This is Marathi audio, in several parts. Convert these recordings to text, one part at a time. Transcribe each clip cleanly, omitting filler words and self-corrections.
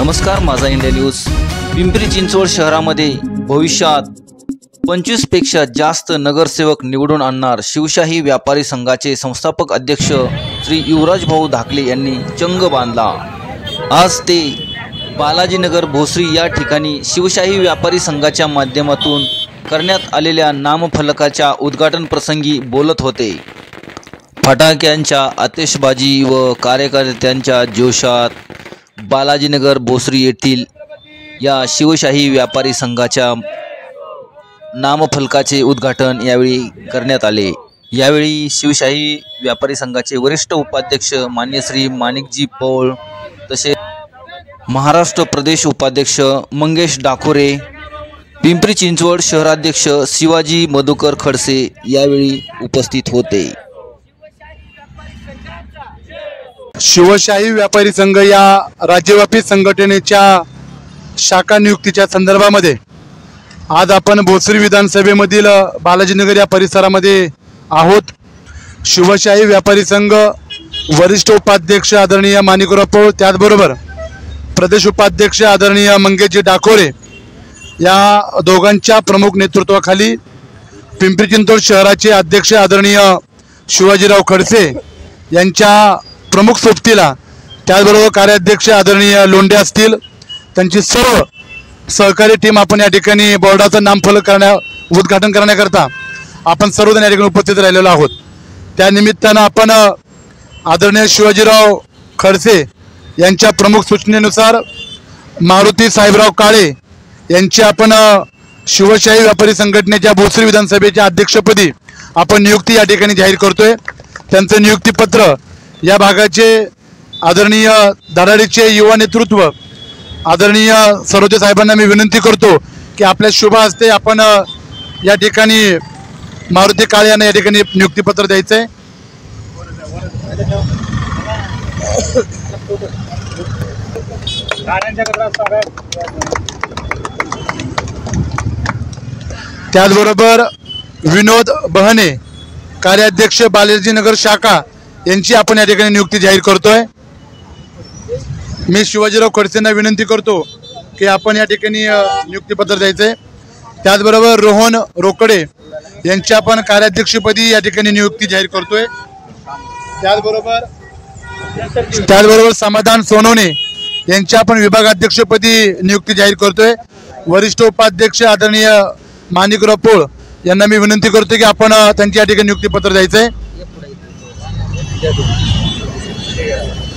नमस्कार, माझा इंडिया न्यूज। पिंपरी चिंचवड शहरामध्ये भविष्यात 25 पेक्षा जास्त नगरसेवक निवडून आणणार शिवशाही व्यापारी संघाचे संस्थापक अध्यक्ष श्री युवराज भाऊ धाकले यांनी चंग बांधला। आज ते बालाजीनगर भोसरी या ठिकाणी शिवशाही व्यापारी संघाच्या माध्यमातून करण्यात आलेल्या नामफलकाच्या उद्घाटन प्रसंगी बोलत होते। फटाक्यांच्या आतिषबाजी व कार्यकर्त्यांच्या जोशात बालाजीनगर भोसरी येथील या शिवशाही व्यापारी संघाच्या नामफलकाचे उद्घाटन यावेळी करण्यात आले। यावेळी शिवशाही व्यापारी संघाचे वरिष्ठ उपाध्यक्ष मान्य श्री माणिकजी पौळ, तसेच महाराष्ट्र प्रदेश उपाध्यक्ष मंगेश डाकोरे, पिंपरी चिंचवड शहराध्यक्ष शिवाजी मधुकर खडसे यावेळी उपस्थित होते। शिवशाही व्यापारी संघ या राज्यव्यापी संघटनेच्या शाखा नियुक्तीच्या संदर्भामध्ये आज आपण भोसरी विधानसभेमधील बालाजीनगर या परिसरामध्ये आहोत। शिवशाही व्यापारी संघ वरिष्ठ उपाध्यक्ष आदरणीय माणिकराव पौळ, त्याचबरोबर प्रदेश उपाध्यक्ष आदरणीय मंगेशजी डाकोरे या दोघांच्या प्रमुख नेतृत्वाखाली पिंपरी चिंचवड शहराचे अध्यक्ष आदरणीय शिवाजीराव खडसे यांच्या प्रमुख सोबतीला, त्याचबरोबर कार्याध्यक्ष आदरणीय लोंढे असतील, त्यांची सर्व सहकारी टीम आपण या ठिकाणी बोर्डाचं नामफलक उद्घाटन करण्याकरता आपण सर्वजण या ठिकाणी उपस्थित राहिलेलो आहोत। त्यानिमित्तानं आपण आदरणीय शिवाजीराव खडसे यांच्या प्रमुख सूचनेनुसार मारुती साहेबराव काळे यांची आपण शिवशाही व्यापारी संघटनेच्या भोसरी विधानसभेच्या अध्यक्षपदी आपण नियुक्ती या ठिकाणी जाहीर करतोय। त्यांचं नियुक्तीपत्र या भागाचे आदरणीय धडाडीचे युवा नेतृत्व आदरणीय सरोदे साहेबांना मी विनंती करतो की आपल्या शुभ हस्ते आपण या ठिकाणी मारुती काळे यांना या ठिकाणी नियुक्तीपत्र द्यायचं आहे। त्याचबरोबर विनोद बहने कार्याध्यक्ष बालाजीनगर शाखा यांची आपण या ठिकाणी नियुक्ती जाहीर करतोय। मी शिवाजीराव खडसेंना विनंती करतो की आपण या ठिकाणी नियुक्तीपत्र द्यायचे। त्याचबरोबर रोहन रोकडे यांची आपण कार्याध्यक्षपदी या ठिकाणी नियुक्ती जाहीर करतोय। त्याचबरोबर समाधान सोनवणे यांची आपण विभागाध्यक्षपदी नियुक्ती जाहीर करतोय। वरिष्ठ उपाध्यक्ष आदरणीय माणिकराव पौळ यांना मी विनंती करतो की आपण त्यांची या ठिकाणी नियुक्तीपत्र द्यायचंय।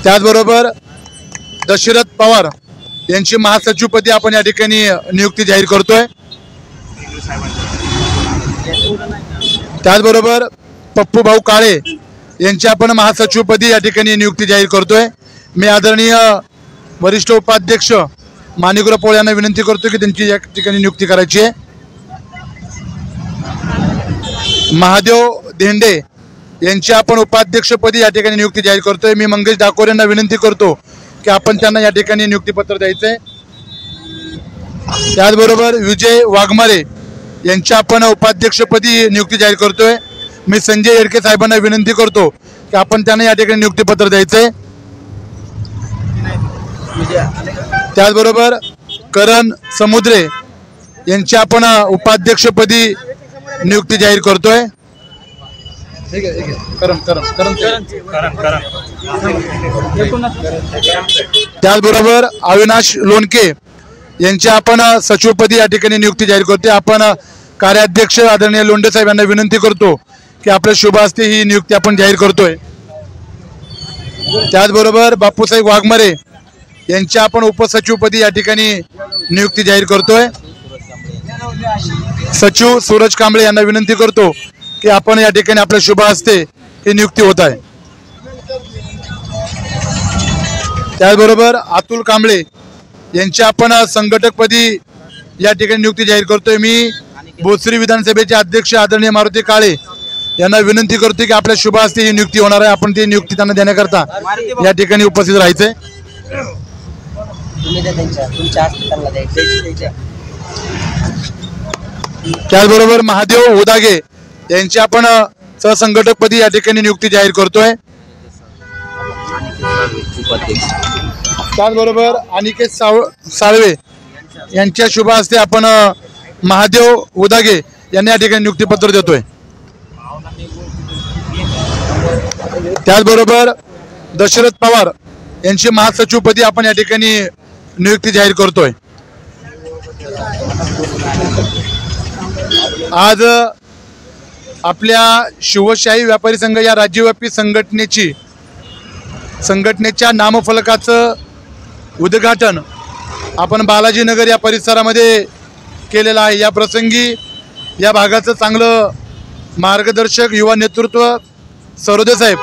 त्याचबरोबर दशरथ पवार यांची महासचिवपदी आपण या ठिकाणी नियुक्ती जाहीर करतोय। त्याचबरोबर पप्पू भाऊ काळे यांची आपण महासचिवपदी या ठिकाणी नियुक्ती जाहीर करतोय। मी आदरणीय वरिष्ठ उपाध्यक्ष माणिकराव पौळ यांना विनंती करतो की त्यांची या ठिकाणी नियुक्ती करायची आहे। महादेव धेंडे यांची आपण उपाध्यक्षपदी या ठिकाणी नियुक्ती जाहीर करतोय। मी मंगेश डाकोरे यांना विनंती करतो की आपण त्यांना या ठिकाणी नियुक्तीपत्र द्यायचंय। त्याचबरोबर विजय वाघमारे यांची आपण उपाध्यक्षपदी नियुक्ती जाहीर करतोय। मी संजय येडके साहेबांना विनंती करतो की आपण त्यांना या ठिकाणी नियुक्तीपत्र द्यायचंय। त्याचबरोबर करण समुद्रे यांची आपण उपाध्यक्षपदी नियुक्ती जाहीर करतोय। त्याचबरोबर अविनाश लोणके यांची आपण सचिवपदी या ठिकाणी नियुक्ती जाहीर करतोय। आपण कार्याध्यक्ष आदरणीय लोंढे साहेब यांना विनंती करतो की आपल्या शुभ हस्ते ही नियुक्ती आपण जाहीर करतोय। त्याचबरोबर बापूसाहेब वाघमारे यांची आपण उपसचिवपदी या ठिकाणी नियुक्ती जाहीर करतोय। सचिव सूरज कांबळे यांना विनंती करतो की आपण या ठिकाणी आपल्या शुभ हस्ते ही नियुक्ती होत आहे। त्याचबरोबर अतुल कांबळे यांची आपण संघटकपदी या ठिकाणी नियुक्ती जाहीर करतोय। मी भोसरी विधानसभेचे अध्यक्ष आदरणीय मारुती काळे यांना विनंती करतो की आपल्या शुभ हस्ते ही नियुक्ती होणार आहे। आपण ती नियुक्ती त्यांना देण्याकरता या ठिकाणी उपस्थित राहायचंय। त्याचबरोबर महादेव उदागे यांची आपण सहसंघटकपदी या ठिकाणी नियुक्ती जाहीर करतोय। त्याचबरोबर अनिकेत साळवे यांच्या शुभ हस्ते आपण महादेव उदागे यांनी या ठिकाणी नियुक्तीपत्र देतोय। त्याचबरोबर दशरथ पवार यांची महासचिवपदी आपण या ठिकाणी नियुक्ती जाहीर करतोय। आज आपल्या शिवशाही व्यापारी संघ या राज्यव्यापी संघटनेच्या नामफलकाचं उद्घाटन आपण बालाजीनगर या परिसरामध्ये केलेलं आहे। या प्रसंगी या भागाचं चांगलं मार्गदर्शक युवा नेतृत्व सरोदे साहेब,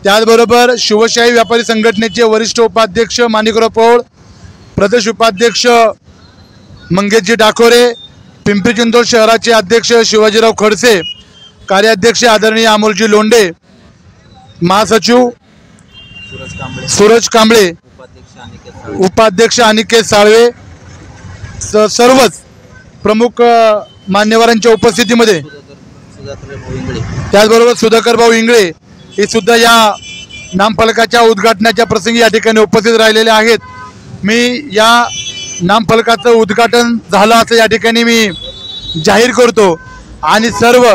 त्याचबरोबर शिवशाही व्यापारी संघटनेचे वरिष्ठ उपाध्यक्ष माणिकराव पौळ, प्रदेश उपाध्यक्ष मंगेशजी डाकोरे, पिंपरी चिंचवड शहराचे अध्यक्ष शिवाजीराव खडसे, कार्याध्यक्ष आदरणीय अमोलजी लोंढे, महासचिव सूरज कांबळे, उपाध्यक्ष अनिकेत साळवे, सर्वच प्रमुख मान्यवरांच्या उपस्थितीमध्ये, त्याचबरोबर सुधाकर भाऊ इंगळे हे सुद्धा या नामफलकाच्या उद्घाटनाच्या प्रसंगी या ठिकाणी उपस्थित राहिलेले आहेत। मी या नामफलकाचं उद्घाटन झालं असं या ठिकाणी मी जाहीर करतो आणि सर्व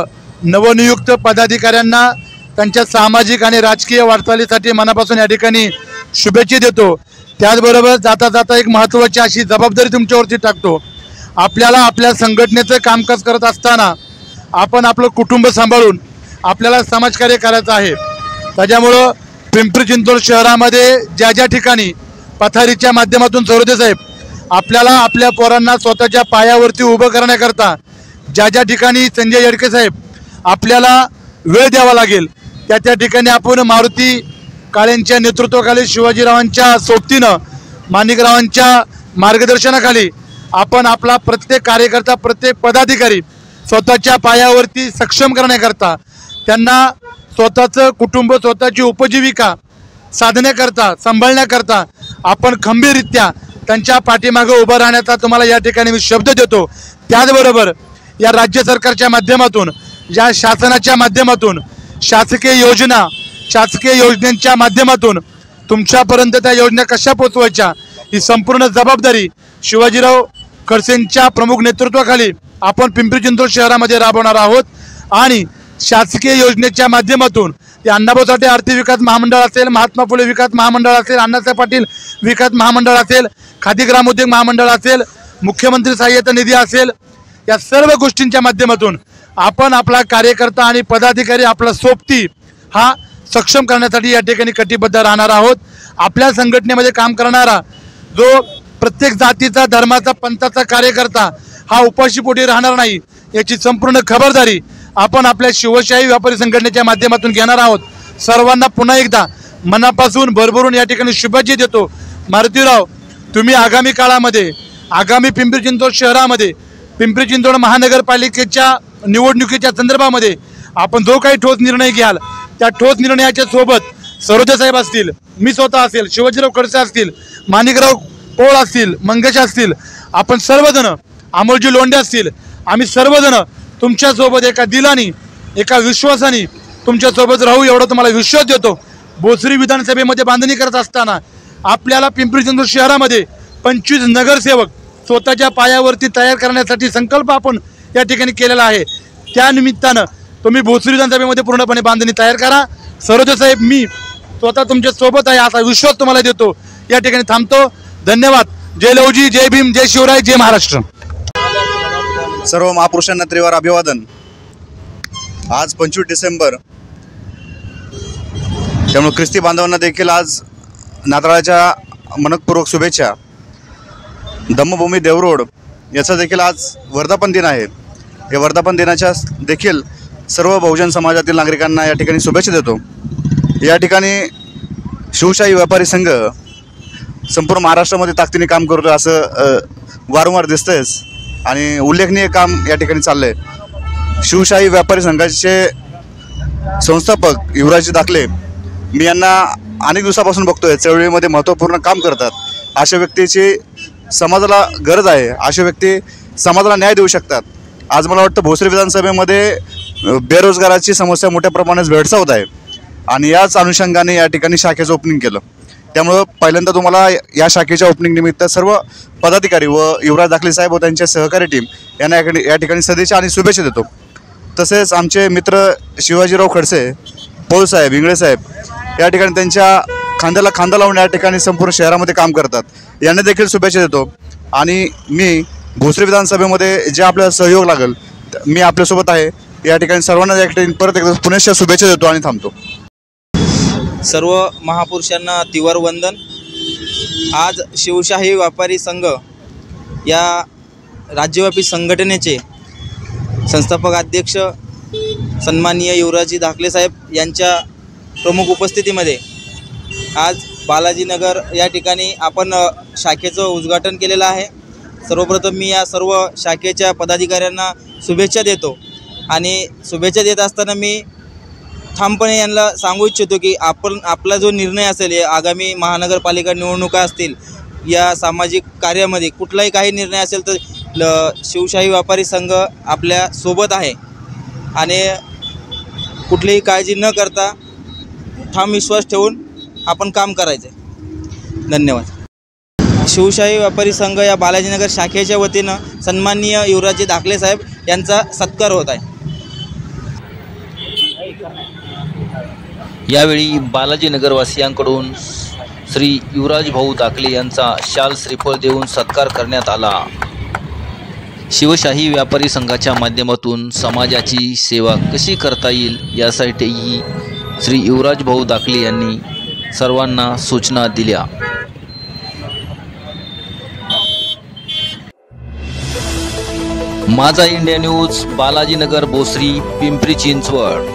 नवनियुक्त पदाधिकाऱ्यांना त्यांच्या सामाजिक आणि राजकीय वाटचालीसाठी मनापासून या ठिकाणी शुभेच्छा देतो। त्याचबरोबर जाता जाता एक महत्त्वाची अशी जबाबदारी तुमच्यावरती टाकतो। आपल्याला आपल्या संघटनेचं कामकाज करत असताना आपण आपलं कुटुंब सांभाळून आपल्याला समाजकार्य करायचं आहे। त्याच्यामुळं पिंपरी चिंचवड शहरामध्ये ज्या ज्या ठिकाणी पथारीच्या माध्यमातून सरोदे साहेब आपल्याला आपल्या पोरांना स्वतःच्या पायावरती उभं करण्याकरता ज्या ज्या ठिकाणी संजय येडके साहेब आपल्याला वेळ द्यावा लागेल त्या ठिकाणी आपण मारुती काळेंच्या नेतृत्वाखाली, शिवाजीरावांच्या सोबतीनं, माणिकरावांच्या मार्गदर्शनाखाली आपण आपला प्रत्येक कार्यकर्ता, प्रत्येक पदाधिकारी स्वतःच्या पायावरती सक्षम करण्याकरता, त्यांना स्वतःचं कुटुंब, स्वतःची उपजीविका साधण्याकरता, सांभाळण्याकरता आपण खंबीररित्या त्यांच्या पाठीमागे उभं राहण्याचा तुम्हाला या ठिकाणी मी शब्द देतो। त्याचबरोबर या राज्य सरकारच्या माध्यमातून, या शासनाच्या माध्यमातून, शासकीय योजनांच्या माध्यमातून तुमच्यापर्यंत त्या योजना कशा पोचवायच्या ही संपूर्ण जबाबदारी शिवाजीराव खडसेंच्या प्रमुख नेतृत्वाखाली आपण पिंपरी चिंचवड शहरामध्ये राबवणार आहोत। आणि शासकीय योजनेच्या माध्यमातून ते अण्णाभाऊ साठे आर्थिक विकास महामंडळ असेल, महात्मा फुले विकास महामंडळ असेल, अण्णासाहेब पाटील विकास महामंडळ असेल, खादी ग्रामोद्योग महामंडळ असेल, मुख्यमंत्री सहाय्यता निधी असेल, या सर्व गोष्टींच्या माध्यमातून आपण आपला कार्यकर्ता आणि पदाधिकारी, आपला सोबती हा सक्षम करण्यासाठी या ठिकाणी कटिबद्ध राहणार आहोत। आपल्या संघटनेमध्ये काम करणारा जो प्रत्येक जातीचा, धर्माचा, पंथाचा कार्यकर्ता हा उपाशीपोटी राहणार नाही याची संपूर्ण खबरदारी आपण आपल्या शिवशाही व्यापारी संघटनेच्या माध्यमातून घेणार आहोत। सर्वांना पुन्हा एकदा मनापासून भरभरून या ठिकाणी शुभेच्छा देतो। मारुतीराव, तुम्ही आगामी काळामध्ये, आगामी पिंपरी चिंचवड शहरामध्ये, पिंपरी चिंचवड महानगरपालिकेच्या निवडणुकीच्या संदर्भामध्ये आपण जो काही ठोस निर्णय घ्याल त्या ठोस निर्णयाच्या सोबत सरोदे साहेब असतील, मी स्वतः असेल, शिवाजीराव खडसे असतील, माणिकराव पौळ असतील, मंगेश असतील, आपण सर्वजण, अमोलजी लोंढे असतील, आम्ही सर्वजण तुमच्यासोबत एका दिलानी, एका विश्वासाने तुमच्यासोबत राहू एवढा तुम्हाला विश्वास देतो। भोसरी विधानसभेमध्ये बांधणी करत असताना आपल्याला पिंपरी चिंचवड शहरामध्ये 25 नगरसेवक स्वतःच्या पायावरती तयार करण्यासाठी संकल्प आपण या ठिकाणी केलेला आहे। त्या निमित्तानं तुम्ही भोसरी विधानसभेमध्ये पूर्णपणे बांधणी तयार करा। सरोदे साहेब, मी स्वतः तुमच्या सोबत आहे असा विश्वास तुम्हाला देतो। या ठिकाणी थांबतो। धन्यवाद। जय लवजी, जय भीम, जय शिवराय, जय महाराष्ट्र। सर्व महापुरुषांना त्रिवार अभिवादन। आज 25 डिसेंबर, त्यामुळे ख्रिस्ती बांधवांना देखील आज नाताळाच्या मनपूर्वक शुभेच्छा। धम्मभूमी देवरोड याचा देखील आज वर्धापन दिन आहे। या वर्धापन दिनाच्या देखील सर्व बहुजन समाजातील नागरिकांना या ठिकाणी शुभेच्छा देतो। या ठिकाणी शिवशाही व्यापारी संघ संपूर्ण महाराष्ट्रामध्ये ताकदीने काम करतो असं वारंवार दिसतंयच आणि उल्लेखनीय काम या ठिकाणी चाललंय। शिवशाही व्यापारी संघाचे संस्थापक युवराज दाखले, मी यांना अनेक दिवसापासून बघतोय, चळवळीमध्ये महत्त्वपूर्ण काम करतात। अशा व्यक्तीची समाजाला गरज आहे, अशा व्यक्ती समाजाला न्याय देऊ शकतात। आज मला वाटतं भोसरी विधानसभेमध्ये बेरोजगाराची समस्या मोठ्या प्रमाणात भेडसावत आहे आणि याच अनुषंगाने या ठिकाणी शाखेचं ओपनिंग केलं। त्यामुळं पहिल्यांदा तुम्हाला या शाखेच्या ओपनिंग निमित्त सर्व पदाधिकारी व युवराज दाखले साहेब व त्यांच्या सहकारी टीम यांना या ठिकाणी सदिच्छा आणि शुभेच्छा देतो. तसेच आमचे मित्र शिवाजीराव खडसे, पौल साहेब, इंगळे साहेब या ठिकाणी त्यांच्या खांद्याला खांदा लावून या ठिकाणी संपूर्ण शहरामध्ये काम करतात, यांना देखील शुभेच्छा देतो. आणि मी भोसरी विधानसभेमध्ये जे आपल्याला सहयोग लागेल मी आपल्यासोबत आहे. या ठिकाणी सर्वांना या ठिकाणी परत एकदा पुनश्च शुभेच्छा देतो आणि थांबतो. सर्व महापुरुषांना तिवार वंदन. आज शिवशाही व्यापारी संघ या राज्यव्यापी संघटनेचे संस्थापक अध्यक्ष सन्माननीय युवराजी धाकले साहेब यांच्या प्रमुख उपस्थितीमध्ये आज बालाजीनगर या ठिकाणी आपण शाखेचं उद्घाटन केलेलं आहे. सर्वप्रथम मी या सर्व शाखेच्या पदाधिकाऱ्यांना शुभेच्छा देतो आणि शुभेच्छा देत असताना मी ठामपणे यांना सांगू इच्छितो की आपला जो निर्णय असेल आगामी महानगरपालिका निवडणुका असतील या सामाजिक कार्यामध्ये कुठलाही काही निर्णय असेल तर शिवशाही व्यापारी संघ आपल्या सोबत आहे आणि कुठलीही काळजी न करता ठाम विश्वास ठेवून आपण काम करायचं आहे. धन्यवाद. शिवशाही व्यापारी संघ या बालाजीनगर शाखेच्या वतीनं सन्माननीय युवराजी धाकले साहेब यांचा सत्कार होत आहे. यावेळी बालाजीनगरवासियांकडून श्री युवराज भाऊ दाखले यांचा शाल श्रीफळ देऊन सत्कार करण्यात आला. शिवशाही व्यापारी संघाच्या माध्यमातून समाजाची सेवा कशी करता येईल यासाठीही श्री युवराज भाऊ दाखले यांनी सर्वांना सूचना दिल्या. माझा इंडिया न्यूज, बालाजीनगर, भोसरी, पिंपरी चिंचवड.